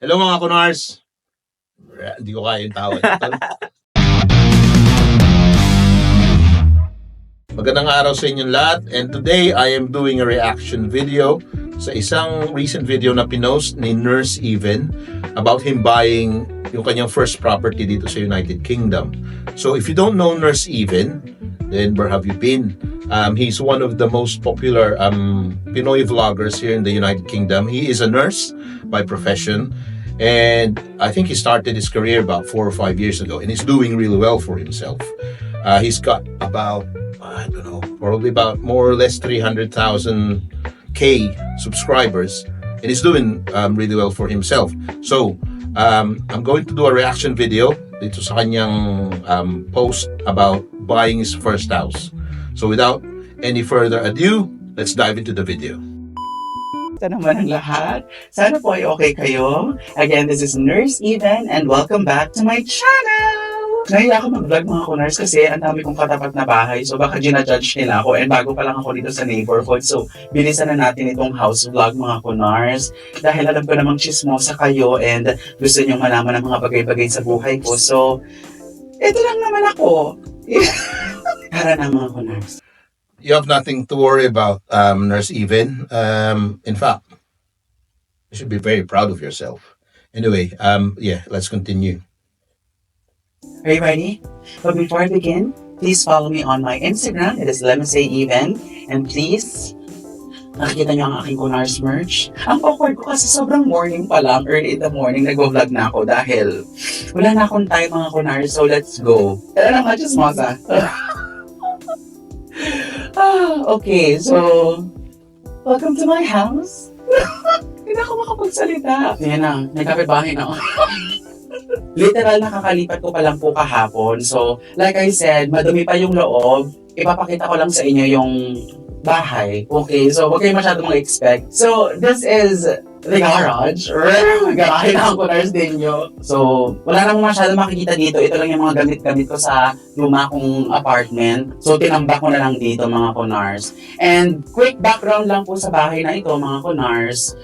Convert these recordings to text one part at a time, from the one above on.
Hello mga kunars! Hindi ko kaya yung tawag. Magandang araw sa inyong lahat, and today I am doing a reaction video sa isang recent video na pinost ni Nurse Even about him buying yung kanyang first property dito sa United Kingdom. So if you don't know Nurse Even, then where have you been? He's one of the most popular Pinoy vloggers here in the United Kingdom. He is a nurse by profession, and I think he started his career about 4 or 5 years ago, and he's doing really well for himself. He's got about, I don't know, probably about more or less 300,000 subscribers, and he's doing really well for himself. So I'm going to do a reaction video dito sa kanyang post about buying his first house. So without any further ado, let's dive into the video. Ito naman ang lahat. Sana po ay okay kayo. Again, this is Nurse Even and welcome back to my channel! Nahiya ako mag-vlog mga kunars kasi ang dami kong katapat na bahay, so baka ginajudge nila ako, and bago pa lang ako dito sa neighborhood, so bilisan na natin itong house vlog mga kunars dahil alam ko namang chismosa kayo and gusto nyo malaman ang mga bagay-bagay sa buhay ko, so ito lang naman ako. Tara na mga kunars. You have nothing to worry about, Nurse Even. In fact, you should be very proud of yourself. Anyway, yeah, let's continue. Are you ready? But before I begin, please follow me on my Instagram. It is LemonSayEven. And please, nakikita nyo ang aking Kunars merch. Ang awkward ko kasi sobrang morning pa lang, early in the morning, nag-vlog na ako dahil wala na akong time mga Kunars, so let's go. Tara na mga chismosa. Okay, so, welcome to my house. Hindi na ako makapagsalita. Yan na, nagkapit-bahay na ako. Literal, nakakalipat ko pa lang po kahapon. So, like I said, madumi pa yung loob. Ipapakita ko lang sa inyo yung bahay. Okay, so huwag kayo masyadong mag-expect. So, this is the garage. Garahe na ang Kunars din nyo. So, wala namang masyadong makikita dito. Ito lang yung mga gamit-gamit ko sa luma kong apartment. So, tinambak ko na lang dito mga Kunars. And quick background lang po sa bahay na ito mga Kunars.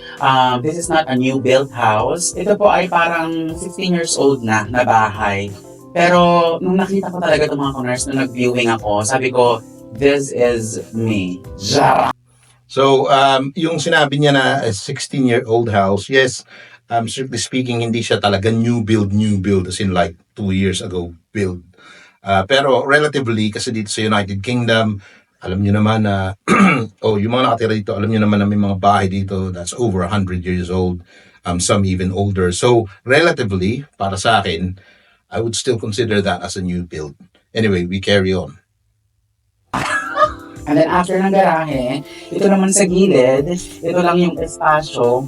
This is not a new built house. Ito po ay parang 16 years old na bahay. Pero, nung nakita ko talaga itong mga Kunars, nung nag-viewing ako, sabi ko, this is me. So, yung sinabi niya na a 16-year-old house, yes, strictly speaking, hindi siya talaga new build, as in like 2 years ago build. Pero relatively, kasi dito sa United Kingdom, alam niyo naman na, yung mga nakatira dito, alam niyo naman na may mga bahay dito that's over 100 years old, some even older. So, relatively, para sa akin, I would still consider that as a new build. Anyway, we carry on. And then after ng garahe, ito naman sa gilid, ito lang yung espasyo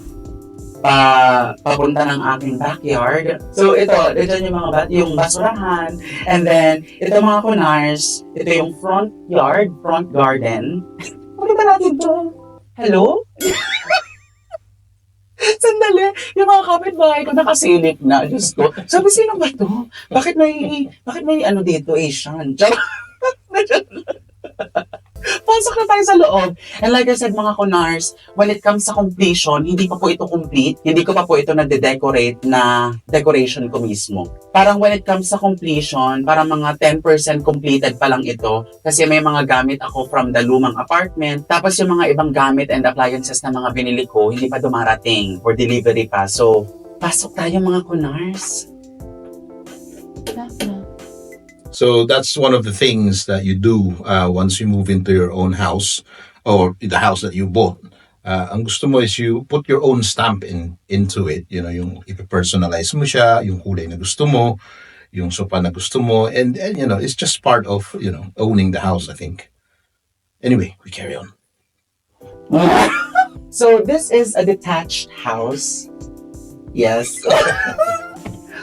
papunta ng aking backyard. So ito yung mga yung basurahan. And then, ito mga Kunars, ito yung front garden. Pakita natin to. Hello? Sandali, yung mga kapitbahay ko nakasilip na. Diyos ko. Sabi, sino ba to? Bakit may ano dito, Asian? Pasok na tayo sa loob. And like I said mga Kunars, when it comes sa completion, hindi pa po ito complete. Hindi ko pa po ito nade-decorate na decoration ko mismo. Parang when it comes sa completion, parang mga 10% completed pa lang ito. Kasi may mga gamit ako from the lumang apartment. Tapos yung mga ibang gamit and appliances na mga binili ko, hindi pa dumarating for delivery pa. So, pasok tayo mga Kunars. So that's one of the things that you do once you move into your own house or the house that you bought. Ang gusto mo is you put your own stamp into it. You know, yung ipe-personalize mo siya, yung kulay na gusto mo, yung sofa na gusto mo, and you know, it's just part of, you know, owning the house, I think. Anyway, we carry on. So this is a detached house. Yes.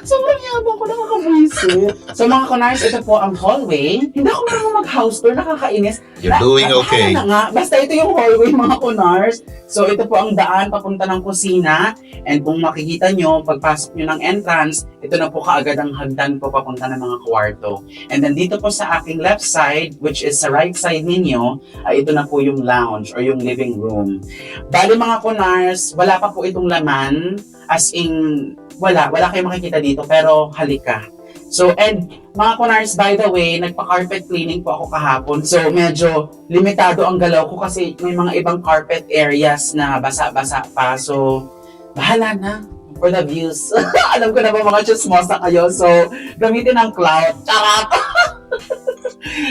Sobrang yabang ko, nakakabwisit. So mga kunars, ito po ang hallway. Hindi ako marunong mag-house tour, nakakainis. You're doing okay. Na nga, basta ito yung hallway mga kunars. So ito po ang daan papunta ng kusina. And kung makikita nyo, pagpasok nyo ng entrance, ito na po kaagad ang hagdan po papunta ng mga kwarto. And then dito po sa aking left side, which is sa right side ninyo, ay ito na po yung lounge or yung living room. Bali mga kunars, wala pa po itong laman. As in, wala kayong makikita dito, pero halika. So, and mga kunars, by the way, nagpa-carpet cleaning po ako kahapon. So, medyo limitado ang galaw ko kasi may mga ibang carpet areas na basa-basa pa. So, bahala na for the views. Alam ko na ba mga chismosa kayo. So, gamitin ang cloud. Charot!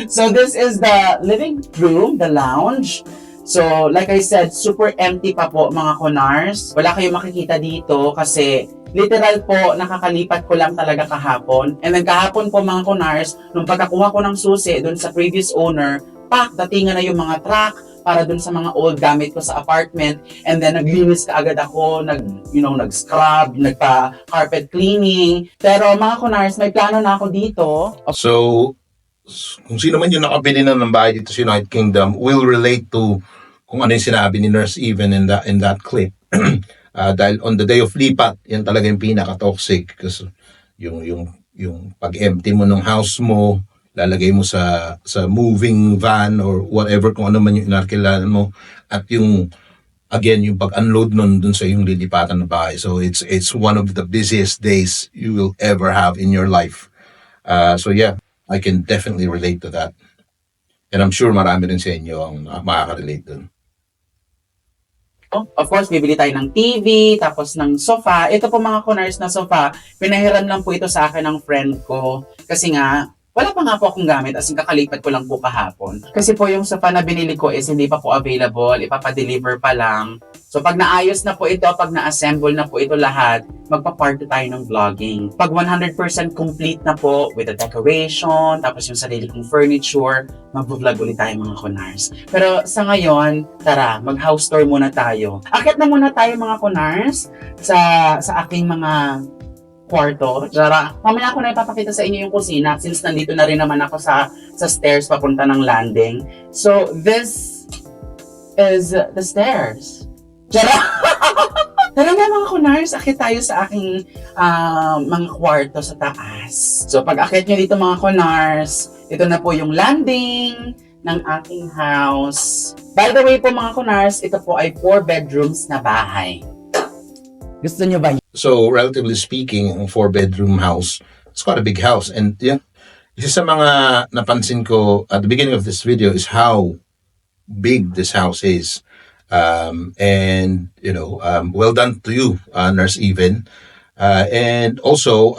So, this is the living room, the lounge. So, like I said, super empty pa po mga kunars. Wala kayong makikita dito kasi literal po, nakakalipat ko lang talaga kahapon. And then kahapon po mga kunars, nung pagkakuha ko ng susi dun sa previous owner, datingan na yung mga truck para dun sa mga old gamit ko sa apartment. And then naglinis ka agad ako, nag-scrub, nagpa-carpet cleaning. Pero mga kunars, may plano na ako dito. So, kung sino man yung nakabili na ng bahay dito sa United Kingdom will relate to kung ano yung sinabi ni Nurse Even in that clip. Dahil on the day of lipat, yan talaga yung pinaka-toxic. Kasi yung pag-empty mo ng house mo, lalagay mo sa moving van or whatever, kung ano man yung inarkilan mo. At yung, again, yung pag-unload nun dun sa yung lilipatan na bahay. So it's one of the busiest days you will ever have in your life. So yeah, I can definitely relate to that. And I'm sure marami rin sa inyo ang makaka-relate dun. Of course, bibili tayo ng TV, tapos ng sofa. Ito po mga kunars na sofa, pinahiram lang po ito sa akin ng friend ko. Kasi nga, wala pa nga po akong gamit, as in kakalipat ko lang po kahapon. Kasi po yung sofa na binili ko is hindi pa po available, ipapadeliver pa lang. So pag naayos na po ito, pag na-assemble na po ito lahat, magpa-party tayo ng vlogging. Pag 100% complete na po with the decoration, tapos yung sarili kong furniture, mag-vlog ulit tayo mga kunars. Pero sa ngayon, tara, mag-house tour muna tayo. Akit na muna tayo mga kunars sa aking mga kwarto. Tara, mamaya ako na ipapakita sa inyo yung kusina since nandito na rin naman ako sa stairs papunta ng landing. So, this is the stairs. Tara! Tara na mga kunars, akit tayo sa aking mga kwarto sa taas. So, pag akit nyo dito mga kunars, ito na po yung landing ng aking house. By the way po mga kunars, ito po ay 4 bedrooms na bahay. Gusto nyo ba yun? So, relatively speaking, ang 4-bedroom house, it's quite a big house. And yeah, isa sa mga napansin ko at the beginning of this video is how big this house is. And, well done to you, Nurse Even. And also,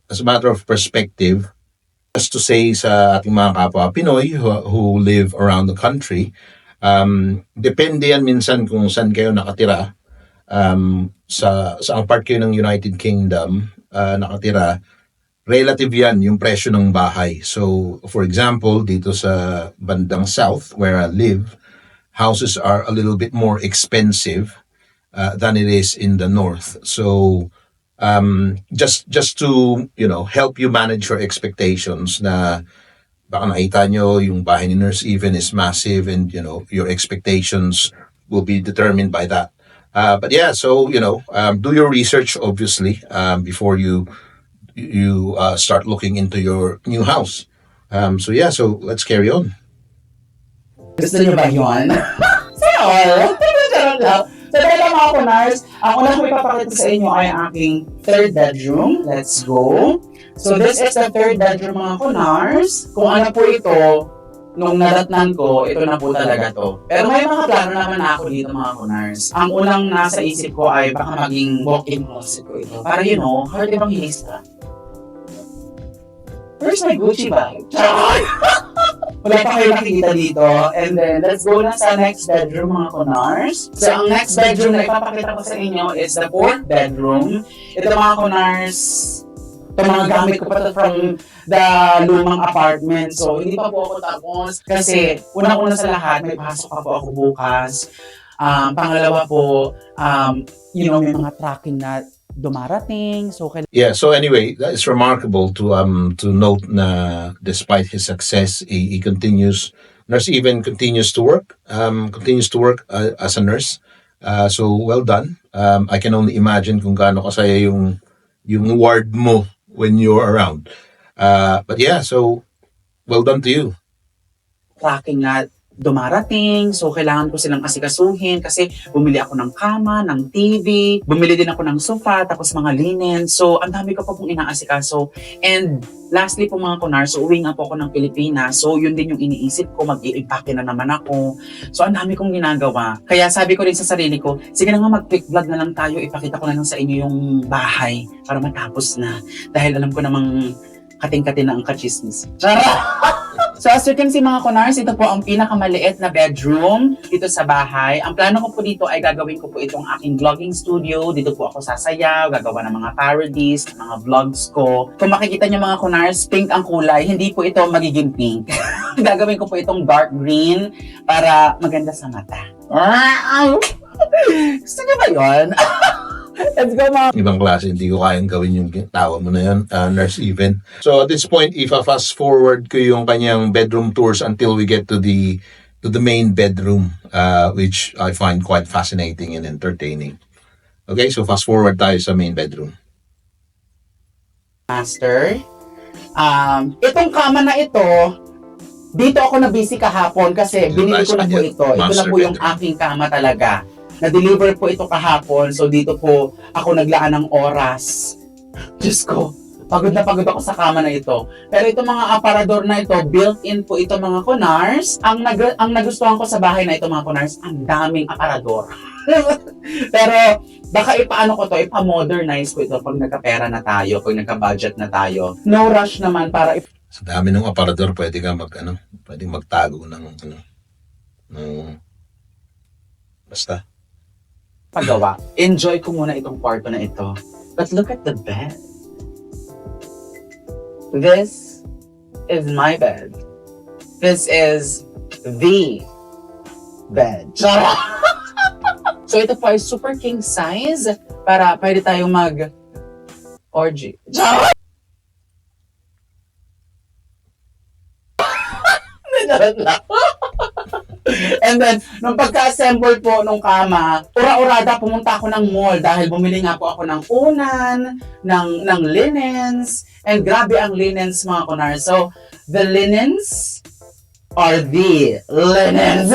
as a matter of perspective, just to say sa ating mga kapwa Pinoy who live around the country, depende yan minsan kung saan kayo nakatira. Sa ang part kayo ng United Kingdom nakatira, relative yan yung presyo ng bahay. So, for example, dito sa bandang south where I live, houses are a little bit more expensive than it is in the north. So, just to, help you manage your expectations na baka nakita nyo yung bahay ni Nurse Even is massive and, your expectations will be determined by that. But yeah, so, do your research, obviously, before you start looking into your new house. So yeah, so let's carry on. Gusto niyo ba yun? Sa'yo! So, dahil mga kunars, ang una ko ipapakita sa inyo ay aking 3rd bedroom. Let's go. So, this is the 3rd bedroom mga kunars. Kung ano po ito, nung nadatnan ko, ito na po talaga to. Pero may mga plano naman na ako dito mga kunars. Ang unang nasa isip ko ay baka maging walk-in closet ko ito. Para heart evangelista. Where's my Gucci bag? Wala pa kayo nakikita dito. And then, let's go na sa next bedroom mga kunars. So, ang next bedroom na ipapakita ko sa inyo is the 4th bedroom. Ito mga kunars, ito mga gamit ko pa to from the lumang apartment. So, hindi pa po ako tapos. Kasi, unang-una sa lahat, may pasok pa po ako bukas. Pangalawa po, may mga tracking na dumarating. So, Yeah, so anyway, it's remarkable to note na despite his success, he continues, nurse even continues to work as a nurse. So well done. I can only imagine kung gaano kasaya yung ward mo when you're around. But yeah, so well done to you. tracking na dumarating. So, kailangan ko silang asikasuhin kasi bumili ako ng kama, ng TV, bumili din ako ng sofa, tapos mga linen. So, ang dami ko pa pong inaasikaso. And lastly po mga kunar, so uwi nga po ako ng Pilipinas. So, yun din yung iniisip ko, mag-i-impake na naman ako. So, ang dami kong ginagawa. Kaya sabi ko rin sa sarili ko, sige na nga mag-quick vlog na lang tayo, ipakita ko na lang sa inyo yung bahay para matapos na. Dahil alam ko namang kating-kating na ang kachismis. So as you can see mga kunars, ito po ang pinakamaliit na bedroom dito sa bahay. Ang plano ko po dito ay gagawin ko po itong aking vlogging studio. Dito po ako sasayaw, gagawa ng mga parodies, mga vlogs ko. Kung makikita niyo mga kunars, pink ang kulay. Hindi po ito magiging pink. Gagawin ko po itong dark green para maganda sa mata. Gusto niyo ba yun? Let's go mga Ibang klase, hindi ko kayang gawin yung tawa mo na yun, Nurse Even. So at this point, if I fast forward ko yung kanyang bedroom tours until we get to the main bedroom, which I find quite fascinating and entertaining. Okay, so fast forward tayo sa main bedroom. master. Itong kama na ito, dito ako na busy kahapon kasi binili ko na po ito. Ito na Master po yung bedroom. aking kama talaga. Na-deliver po ito kahapon. So dito po ako naglaan ng oras. Diyos ko, pagod na pagod ako sa kama na ito. Pero itong mga aparador na ito, built-in po ito mga kunars. Ang nagustuhan ko sa bahay na ito mga kunars, ang daming aparador. Pero baka ipaano ko to, ipa-modernize ko ito pag nagka-pera na tayo, pag nagka-budget na tayo. No rush naman para Sa dami ng aparador, pwede ka pwede magtago ng basta. pagawa. Enjoy ko muna itong kwarto na ito. But look at the bed. This is my bed. This is the bed. So ito po ay super king size para pwede tayong mag orgy. And then, nung pagka-assemble po nung kama, ura-urada pumunta ako ng mall dahil bumili nga po ako ng unan, ng linens, and grabe ang linens mga kunar. So, the linens are the linens.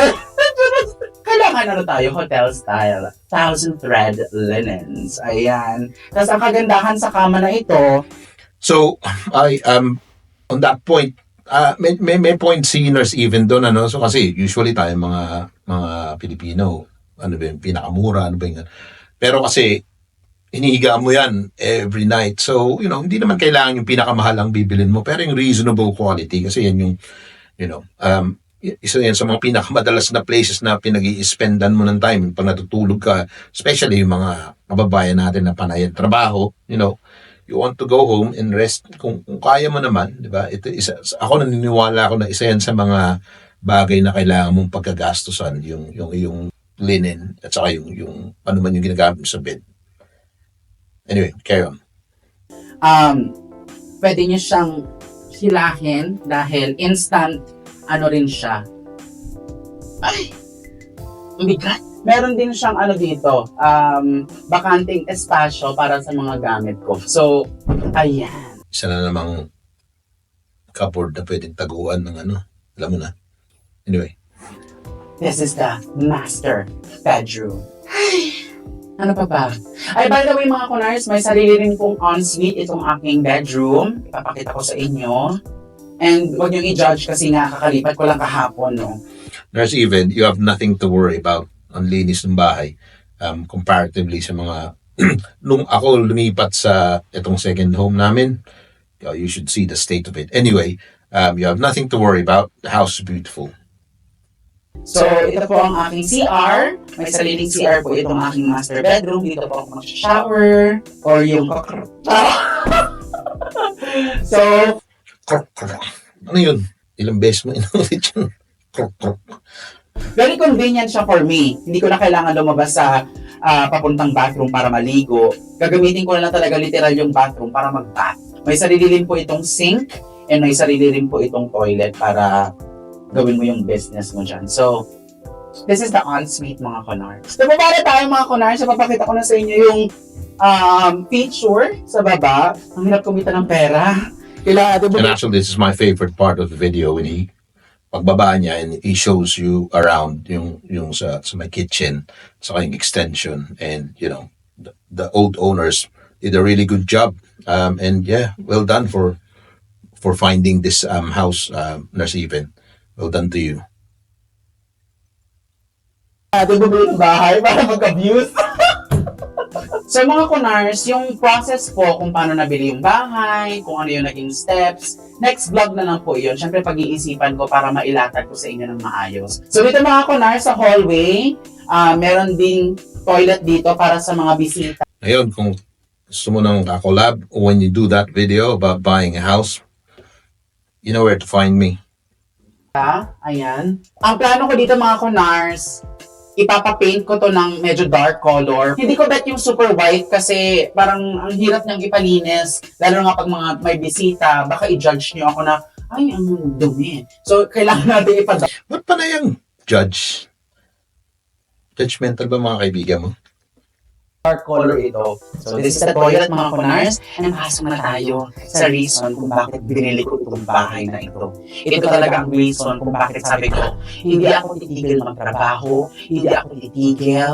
Kailangan ano tayo, hotel style. 1,000 thread linens. Ayan. Tapos ang kagandahan sa kama na ito, So, I on that point, may point si Nurse Even doon, ano? So, kasi usually tayo mga Pilipino, ano ba yung pinakamura, ano ba yung... Pero kasi, hinihiga mo yan every night. So, hindi naman kailangan yung pinakamahal ang bibilin mo, pero yung reasonable quality, kasi yan yung, isa yan sa mga pinakamadalas na places na pinag-i-spendan mo ng time pag natutulog ka, especially yung mga kababayan natin na panay trabaho, you want to go home and rest kung kaya mo naman, di ba? Ako naniniwala ako na isa yan sa mga bagay na kailangan mong pagkagastusan, yung linen at saka yung ano man yung ginagamit mo sa bed. Anyway, carry on. pwede niyo siyang hilahin dahil instant ano rin siya. Ay! Ang bigat. Meron din siyang ano dito, bakanting espasyo para sa mga gamit ko. So, ayan. Isa na namang cupboard na pwedeng taguan ng alam mo na. Anyway. This is the master bedroom. Ay, ano pa ba? Ay, by the way mga kunars, may sarili rin pong ensuite itong aking bedroom. Ipapakita ko sa inyo. And huwag niyong i-judge kasi nga kakalipat ko lang kahapon, no? Nurse Even, you have nothing to worry about ang linis ng bahay comparatively sa mga nung ako lumipat sa itong second home namin, you should see the state of it. Anyway, you have nothing to worry about. The house is beautiful. So, ito po ang aking CR. May sariling CR po itong aking master bedroom. Dito po ako mag-shower or yung So, Ano yun? Ilang beses mo inulit yun? very convenient siya for me. Hindi ko na kailangan lumabas sa papuntang bathroom para maligo. Gagamitin ko na lang talaga literal yung bathroom para mag-bath. May sarili rin po itong sink and may sarili rin po itong toilet para gawin mo yung business mo dyan. So, this is the ensuite mga Konars. So, para tayo mga Konars, papakita ko na sa inyo yung feature sa baba. Ang hirap kumita ng pera. And actually, this is my favorite part of the video when he pagbaba niya and he shows you around yung sa my kitchen, sa yung extension, and you know the old owners did a really good job. And yeah, well done for finding this house, Nurse Even. Well done to you. Bumili ng bahay para mag-abuse. So mga Konars, yung process po kung paano nabili yung bahay, kung ano yung naging steps, next vlog na lang po yun. Siyempre pag-iisipan ko para mailatag ko sa inyo ng maayos. So dito mga Konars, sa hallway, meron ding toilet dito para sa mga bisita. Ngayon, kung gusto mo ng collab, when you do that video about buying a house, you know where to find me. Ayan. Ang plano ko dito mga Konars, ipapapaint ko to ng medyo dark color. Hindi ko bet yung super white kasi parang ang hirap niyang ipalinis. Lalo nga pag mga may bisita, baka i-judge niyo ako na, ay, ang dumi. So, kailangan natin ipa-dark. Ba't pa na yung judge? Judgmental ba mga kaibigan mo? Color ito. So, this is the toilet mga Konars. And pasok na tayo sa reason kung bakit binili ko itong bahay na ito. Ito talaga ang reason kung bakit sabi ko, hindi ako titigil magtrabaho, hindi ako titigil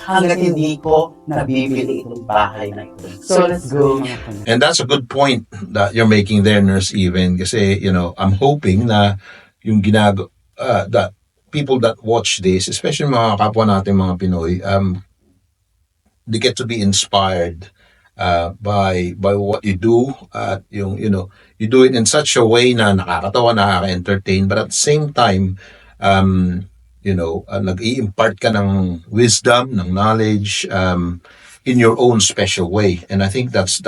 hanggang hindi ko nabibili itong bahay na ito. So, let's go mga Konars. And that's a good point that you're making there, Nurse Even. Kasi, you know, I'm hoping na yung that people that watch this, especially mga kapwa natin mga Pinoy, they get to be inspired by what you do. You know, you do it in such a way na nakakatawa, nakaka-entertain, but at the same time, you know, nag-i-impart ka ng wisdom, ng knowledge, in your own special way. And I think that's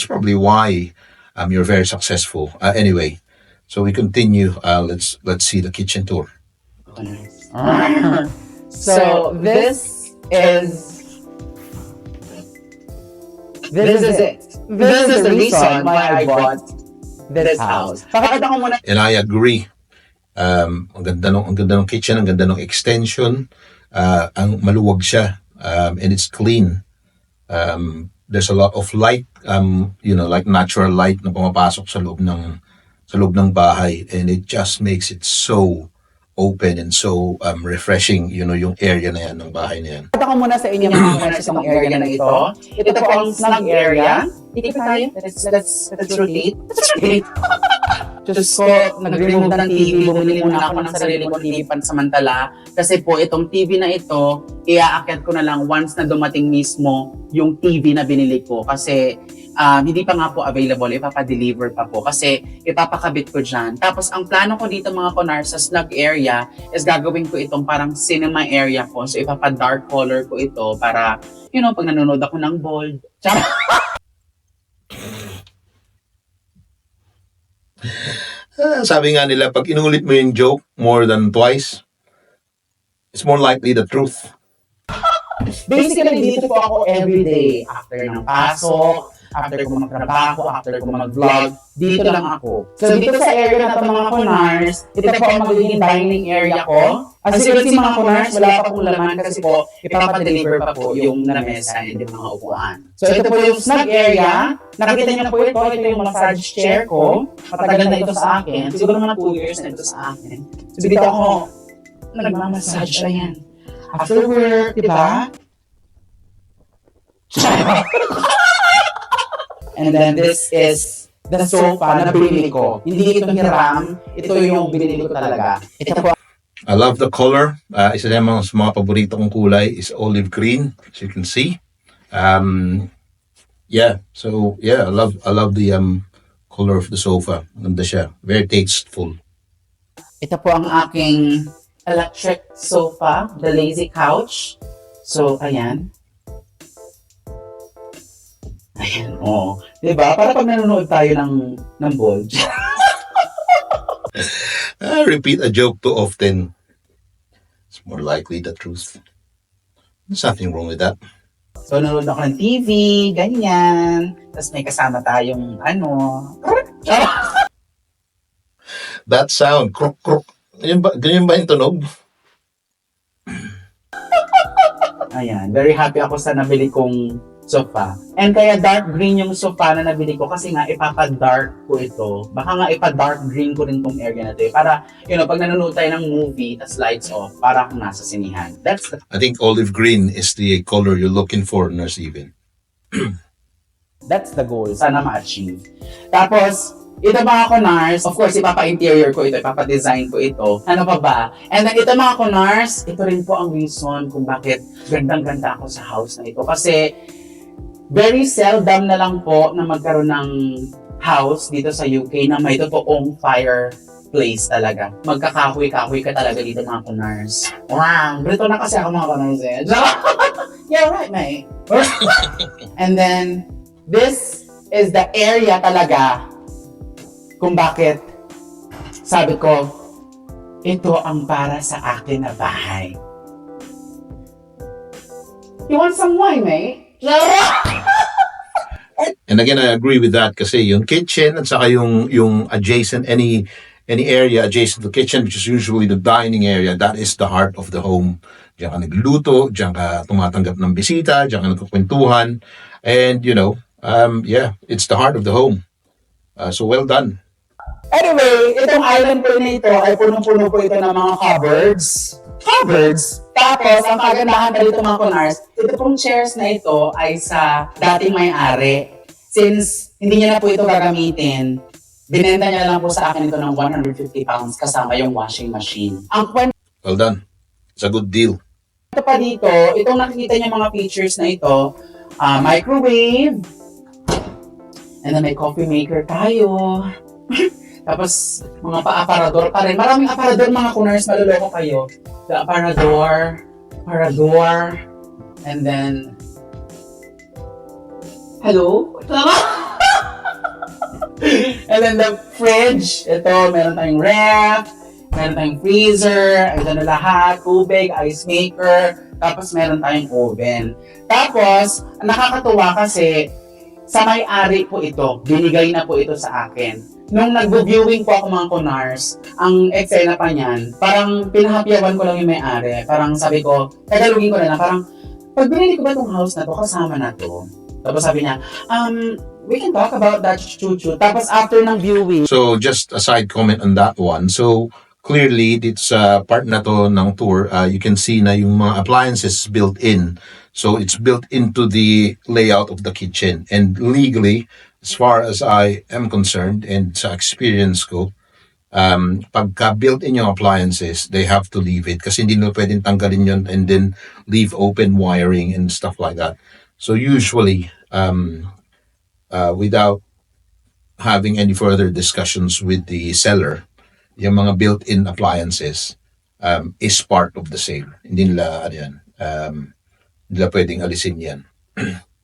probably why you're very successful. Anyway, so we continue. Let's see the kitchen tour. So this is it. This is the reason why I bought this house. Pakita ko muna. And I agree. Ang ganda ng kitchen, ang ganda ng extension, ang maluwag siya, and it's clean. There's a lot of light, you know, like natural light na pumapasok sa loob ng bahay, and it just makes it so open and so refreshing, you know, yung area na yan, ng bahay na yan. Pakita ko muna sa inyo mga Konars itong area na ito. Ito po ang snug area. Ikip tayo. Let's rotate. Just ko, nag-remove ng TV, bumili muna ako ng sarili kong TV pansamantala. Kasi po, itong TV na ito, i-aakyat ko na lang once na dumating mismo yung TV na binili ko. Kasi hindi pa nga po available, ipapadeliver pa po. Kasi ipapakabit ko dyan. Tapos, ang plano ko dito mga Konars sa snug area is gagawin ko itong parang cinema area ko. So, ipapa-dark color ko ito para, you know, pag nanonood ako ng bold. Sabi nga nila, pag inulit mo yung joke more than twice, it's more likely the truth. Basically, dito po ako everyday. After ng pasok, after ko magtrabaho, after ko mag-vlog, dito lang ako. So, dito sa area na ito mga Konars, ito po ang magiging dining area ko. As you can see mga Konars, wala pa pong laman kasi po, ipapadeliver pa po yung lamesa and yung mga upuan. So, ito po yung snug area. Nakita niyo na po ito yung massage chair ko. Matagal na ito sa akin. Siguro naman 2 years na ito sa akin. So, dito ako nagmamassage. Ayan. After work, di ba? And then this is the sofa na binili ko. Hindi ito hiram, ito yung binili ko talaga. Ito po. I love the color. Isa sa mga paborito kong kulay is olive green, as you can see. Yeah, so yeah, I love the color of the sofa. Ganda siya. Very tasteful. Ito po ang aking electric sofa, the lazy couch. So, ayan. Ayan, oh. Diba? Para pag nanonood tayo ng bold. Repeat a joke too often. It's more likely the truth. There's nothing wrong with that. So, nanonood ako ng TV, ganyan. Tapos may kasama tayong, That sound, kruk kruk. Ganyan ba yung tunog? Ayan, very happy ako sa nabili kong sofa. And kaya dark green yung sofa na nabili ko kasi nga ipapa-dark ko ito. Baka nga ipa-dark green ko rin tong area na to. Para, pag nanonood tayo ng movie, tas lights off, para akong nasa sinihan. I think olive green is the color you're looking for, Nurse Even. That's the goal. Sana ma-achieve. Tapos, ito mga kunars, of course, ipapa-interior ko ito, ipapa-design ko ito. Ano pa ba? And then ito mga kunars, ito rin po ang reason kung bakit gandang-ganda ako sa house na ito. Kasi, very seldom na lang po na magkaroon ng house dito sa UK na may totoong fireplace talaga. Magkakahoy-kahoy ka talaga dito mga kunars. Wow! Brito na kasi ako mga kunars eh. Yeah, right, mate. And then, this is the area talaga kung bakit sabi ko, ito ang para sa akin na bahay. You want some wine, mate? And again, I agree with that kasi yung kitchen at saka yung adjacent, any area adjacent to the kitchen, which is usually the dining area, that is the heart of the home. Diyan ka nagluto, diyan ka tumatanggap ng bisita, diyan ka nagkukwentuhan. And, yeah, it's the heart of the home. So well done. Anyway, itong island po na ito ay punong-puno po ito ng mga cupboards. Tapos, ang kagandahan pa dito mga kunars, ito pong chairs na ito ay sa dating may-ari. Since hindi niya na po ito gagamitin, binenta niya lang po sa akin ito ng 150 pounds kasama yung washing machine. Ang kwento Well done. It's a good deal. pa dito, itong nakikita niyo mga features na ito, microwave, and then may coffee maker tayo. Tapos, mga pa-aparador pa rin. Maraming aparador mga kunars, maluloko kayo. The aparador, and then, hello? Tama? And then the fridge, ito, meron tayong ref, meron tayong freezer, ito na lahat, tubig, ice maker, tapos meron tayong oven. Tapos, nakakatuwa kasi, sa may-ari po ito, binigay na po ito sa akin. Nung nag-viewing po ako mga kunars, ang eksena pa niyan, parang pinahapyawan ko lang yung may-ari. Parang sabi ko, tagalogin ko na lang, parang, pag binili ko ba itong house na to, kasama na to? Tapos sabi niya, we can talk about that, chuchu. Tapos after ng viewing, So just a side comment on that one. So clearly, dito sa part na to ng tour, you can see na yung mga appliances built in. So it's built into the layout of the kitchen. And legally, as far as I am concerned and sa experience ko, pagka built in yung appliances, they have to leave it kasi hindi nila pwedeng tanggalin yun and then leave open wiring and stuff like that. So usually, without having any further discussions with the seller, yung mga built-in appliances is part of the sale. Hindi nila, hindi nila pwedeng alisin yan.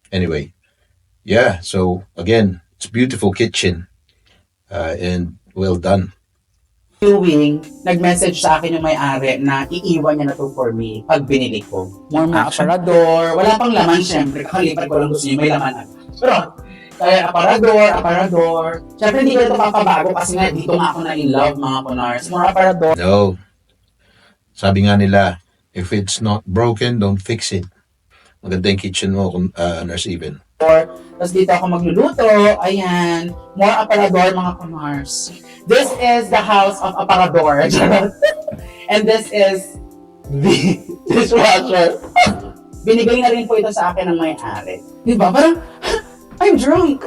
Anyway, yeah, so again, it's a beautiful kitchen and well done. viewing, nag-message sa akin yung may-ari na iiwan niya na to for me pag binili ko. More mga aparador, wala pang laman syempre, kakalipat ko lang gusto niyo, may laman agad. Pero, kaya aparador. Syempre hindi ko ito papabago kasi nga dito nga ako na in love mga kunars. More aparador. No. Sabi nga nila, if it's not broken, don't fix it. Maganda yung kitchen mo, Nurse Even. Tapos dito ako magluluto. Ayan. More aparador mga kunars. This is the house of aparador. And this is the dishwasher. Binigay na rin po ito sa akin ng may-ari. Diba? Parang, I'm drunk.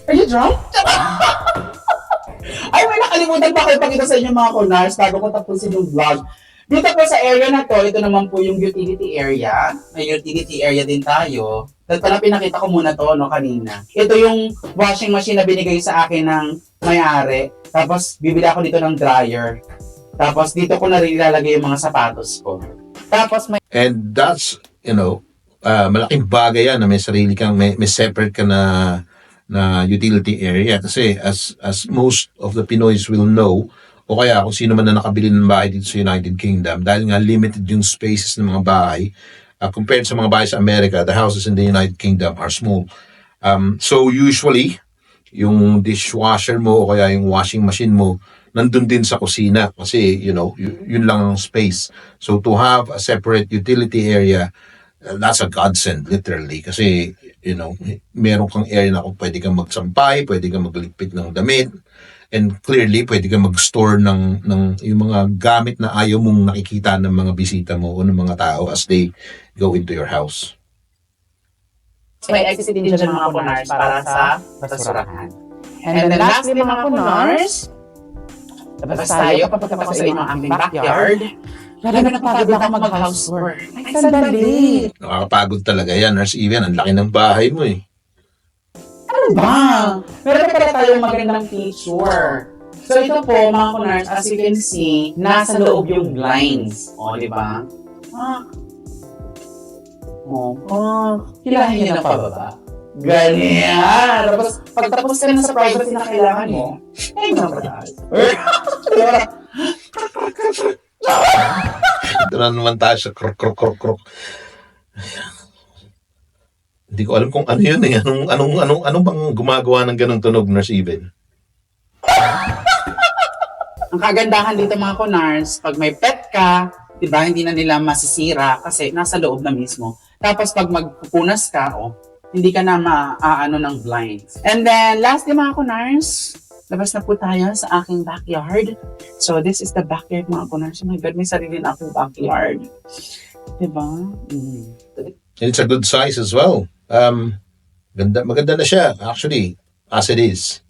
Are you drunk? Ay, may nakalimutan pa kayo pakita sa inyo mga kunars bago ko tapusin yung vlog. Dito po sa area na to, ito naman po yung utility area. May utility area din tayo. At pala pinakita ko muna to kanina. Ito yung washing machine na binigay sa akin ng may-ari. Tapos bibili ako dito ng dryer. Tapos dito ko na rin ilalagay yung mga sapatos ko. Tapos may... And that's, malaking bagay yan na may sarili kang, may separate ka na utility area. Kasi as most of the Pinoys will know, o kaya kung sino man na nakabili ng bahay dito sa United Kingdom, dahil nga limited yung spaces ng mga bahay, compared sa mga bahay sa America, the houses in the United Kingdom are small. So usually, yung dishwasher mo o kaya yung washing machine mo, nandun din sa kusina kasi, yun lang ang space. So to have a separate utility area, that's a godsend, literally. Kasi, meron kang area na kung pwede kang magsampay, pwede kang magligpit ng damit, and clearly, pwede kang mag-store ng yung mga gamit na ayaw mong nakikita ng mga bisita mo o ng mga tao as they go into your house. May exit din dyan mga kunars para sa basurahan. And then lastly mga kunars, labas tayo papagkapag sa inyo ang aming backyard. Lalo na pagod ako mag-housework. Ay, sandali. Nakakapagod talaga yan, Nurse Evan. Ang laki ng bahay mo eh. Ano ba? Meron pa pala tayong magandang feature. So ito po mga kunars, as you can see, nasa loob yung blinds. O, di ba? Hilahin niyo na pababa. Ganyan! Tapos, pagtapos ka na sa privacy na kailangan mo, ay, mapataas. Ito na naman tayo sa krok. Hindi ko alam kung ano yun eh. Anong bang gumagawa ng ganong tunog, Nurse Evan? Ang kagandahan dito mga kunars, pag may pet ka, diba, hindi na nila masisira kasi nasa loob na mismo. Tapos pag magpupunas ka, hindi ka na maaano ng blinds. And then, lastly mga kunars, labas na po tayo sa aking backyard. So, this is the backyard mga kunars. Oh my God, may sarili na akong backyard. Diba? And it's a good size as well. Maganda na siya, actually, as it is.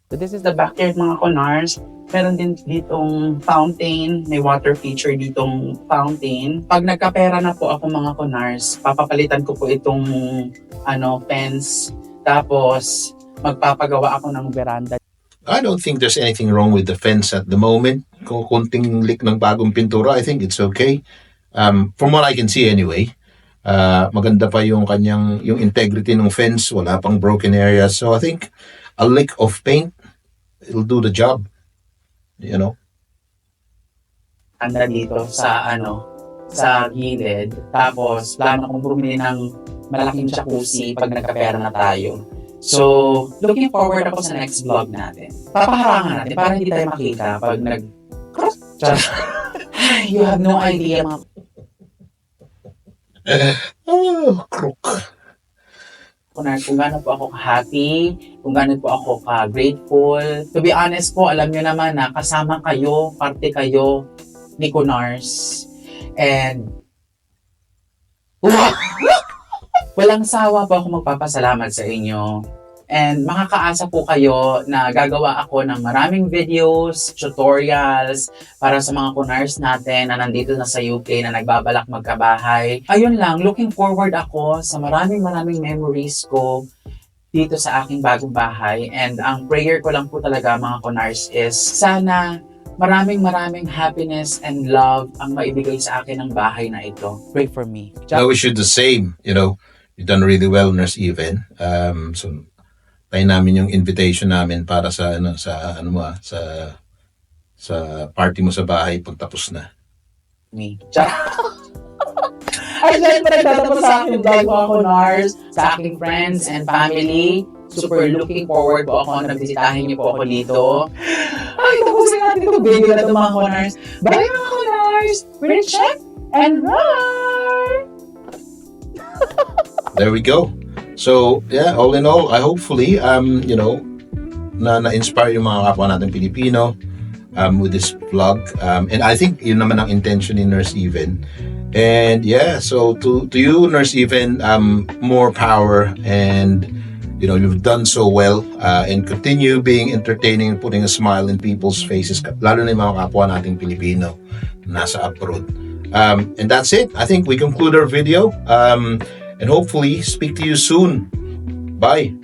So, this is the backyard mga kunars. Meron din ditong fountain, may water feature ditong fountain. Pag nagkapera na po ako mga kunars, papapalitan ko po itong fence. Tapos, magpapagawa ako ng veranda. I don't think there's anything wrong with the fence at the moment. Kung kunting leak ng bagong pintura, I think it's okay. From what I can see anyway. Maganda pa yung yung integrity ng fence, wala pang broken areas. So I think a lick of paint, it'll do the job. Anda dito sa sa gilid. Tapos, plano kong bumili ng malaking jacuzzi pag nagkapera na tayo. So, looking forward ako sa next vlog natin. Papaharangan natin para hindi tayo makita pag You have no idea mga Crook. kung gaano po ako happy, kung gaano po ako grateful. To be honest po, alam nyo naman na kasama kayo, parte kayo ni Kunars. And walang sawa po ako magpapasalamat sa inyo. And makakaasa po kayo na gagawa ako ng maraming videos, tutorials para sa mga Kunars natin na nandito na sa UK na nagbabalak magkabahay. Ayun lang, looking forward ako sa maraming memories ko dito sa aking bagong bahay. And ang prayer ko lang po talaga mga Kunars is sana maraming happiness and love ang maibigay sa akin ng bahay na ito. Pray for me. I wish you the same. You've done really well, Nurse Evan. So tayo namin yung invitation namin para sa party mo sa bahay pagtapos na. Me. Ay, syempre, nagtatapos sa aking vlog mga Kunars, sa aking friends and family. Super looking forward po ako na bisitahin niyo po ako dito. Ay, tapusin natin itong video na ito mga Kunars. Bye mga Kunars! We're check and run! There we go. So, yeah, all in all, I hopefully, na-inspire yung mga kapwa natin Pilipino with this vlog. And I think yun naman ang intention ni Nurse Evan. And yeah, so to you, Nurse Evan, more power, and you've done so well, and continue being entertaining and putting a smile in people's faces, lalo na yung mga kapwa nating Pilipino nasa abroad. And that's it. I think we conclude our video. And hopefully speak to you soon. Bye.